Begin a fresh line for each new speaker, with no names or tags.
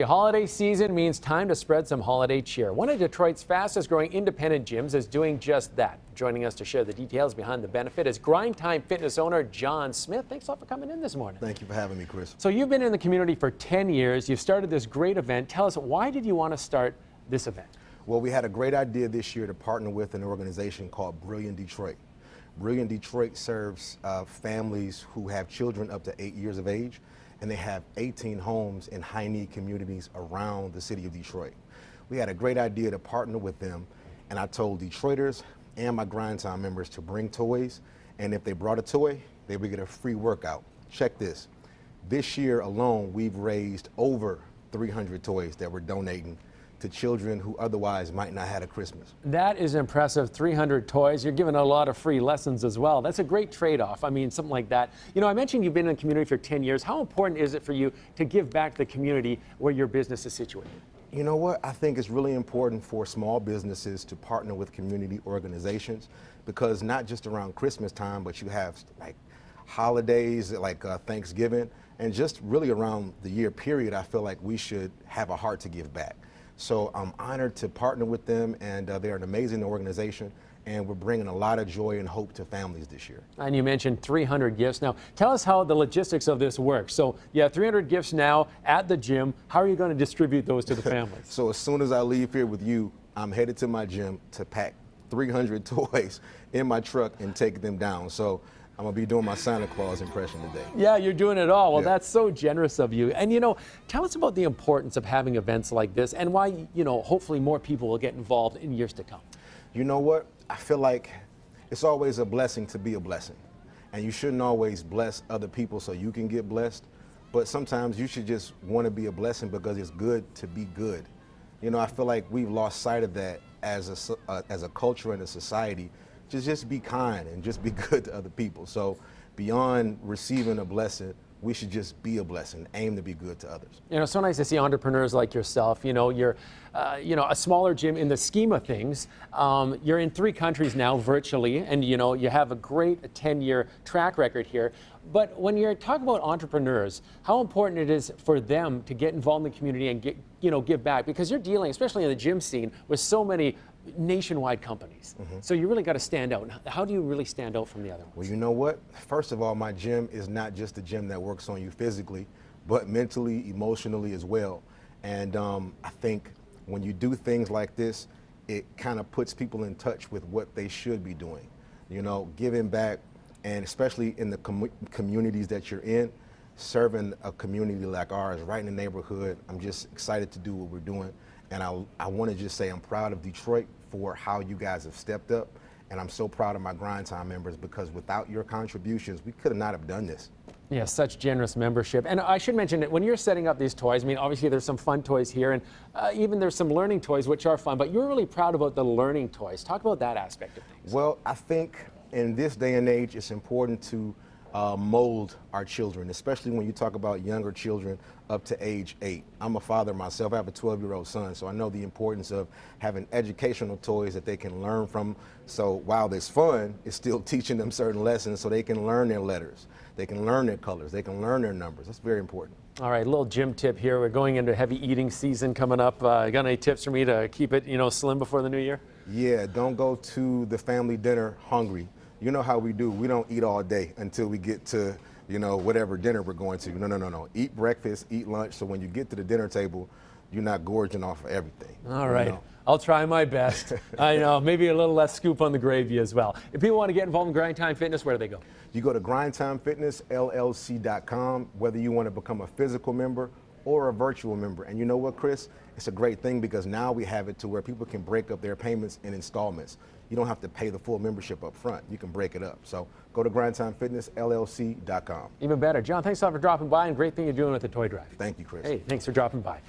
The holiday season means time to spread some holiday cheer. One of Detroit's fastest growing independent gyms is doing just that. Joining us to share the details behind the benefit is Grindtime Fitness owner John Smith. Thanks a lot for coming in this morning.
Thank you for having me, Chris.
So you've been in the community for 10 years. You've started this great event. Tell us, why did you want to start this event?
Well, we had a great idea this year to partner with an organization called Brilliant Detroit. Brilliant Detroit serves families who have children up to 8 years of age, and they have 18 homes in high-need communities around the city of Detroit. We had a great idea to partner with them, and I told Detroiters and my Grindtime members to bring toys, and if they brought a toy, they would get a free workout. Check this. This year alone, we've raised over 300 toys that we're donating to children who otherwise might not have a Christmas.
That is impressive, 300 toys. You're giving a lot of free lessons as well. That's a great trade-off. I mean, something like that. You know, I mentioned you've been in the community for 10 years. How important is it for you to give back to the community where your business is situated?
You know what? I think it's really important for small businesses to partner with community organizations, because not just around Christmas time, but you have like holidays like Thanksgiving, and just really around the year period, I feel like we should have a heart to give back. So I'm honored to partner with them, and they're an amazing organization, and we're bringing a lot of joy and hope to families this year.
And you mentioned 300 gifts. Now, tell us how the logistics of this works. So you have 300 gifts now at the gym. How are you going to distribute those to the families?
So as soon as I leave here with you, I'm headed to my gym to pack 300 toys in my truck and take them down. So I'm going to be doing my Santa Claus impression today.
Yeah, you're doing it all. Well,
yeah.
That's so generous of you. And, you know, tell us about the importance of having events like this and why, you know, hopefully more people will get involved in years to come.
You know what? I feel like it's always a blessing to be a blessing. And you shouldn't always bless other people so you can get blessed. But sometimes you should just want to be a blessing because it's good to be good. You know, I feel like we've lost sight of that as a culture and a society. Just be kind and just be good to other people. So beyond receiving a blessing, we should just be a blessing, aim to be good to others.
You know, so nice to see entrepreneurs like yourself. You know, you're, a smaller gym in the scheme of things. You're in 3 countries now virtually, and, you know, you have a great 10-year track record here. But when you're talking about entrepreneurs, how important it is for them to get involved in the community and give back, because you're dealing, especially in the gym scene, with so many nationwide companies. So you really got to stand out. How do you really stand out from the other ones?
Well, you know what? First of all, my gym is not just a gym that works on you physically, but mentally, emotionally as well. And I think when you do things like this, it kind of puts people in touch with what they should be doing. You know, giving back, and especially in the communities that you're in, serving a community like ours right in the neighborhood. I'm just excited to do what we're doing. And I want to just say I'm proud of Detroit for how you guys have stepped up. And I'm so proud of my Grindtime members, because without your contributions, we could not have done this.
Yeah, such generous membership. And I should mention that when you're setting up these toys, I mean, obviously there's some fun toys here, and even there's some learning toys, which are fun, but you're really proud about the learning toys. Talk about that aspect of things.
Well, I think in this day and age, it's important to mold our children, especially when you talk about younger children up to age 8. I'm a father myself. I have a 12-year-old son, so I know the importance of having educational toys that they can learn from. So while it's fun, it's still teaching them certain lessons so they can learn their letters, they can learn their colors, they can learn their numbers. That's very important.
All right, little gym tip here. We're going into heavy eating season coming up. You got any tips for me to keep it, slim before the new year?
Yeah, don't go to the family dinner hungry. You know how we do. We don't eat all day until we get to, whatever dinner we're going to. No. Eat breakfast, eat lunch, so when you get to the dinner table, you're not gorging off of everything.
All right. I'll try my best. I know, maybe a little less scoop on the gravy as well. If people want to get involved in Grindtime Fitness, where do they go?
You go to grindtimefitnessllc.com, whether you want to become a physical member or a virtual member. And you know what, Chris? It's a great thing, because now we have it to where people can break up their payments in installments. You don't have to pay the full membership up front. You can break it up. So go to grindtimefitnessllc.com.
Even better. John, thanks a lot for dropping by, and great thing you're doing with the toy drive.
Thank you, Chris.
Hey, thanks for dropping by.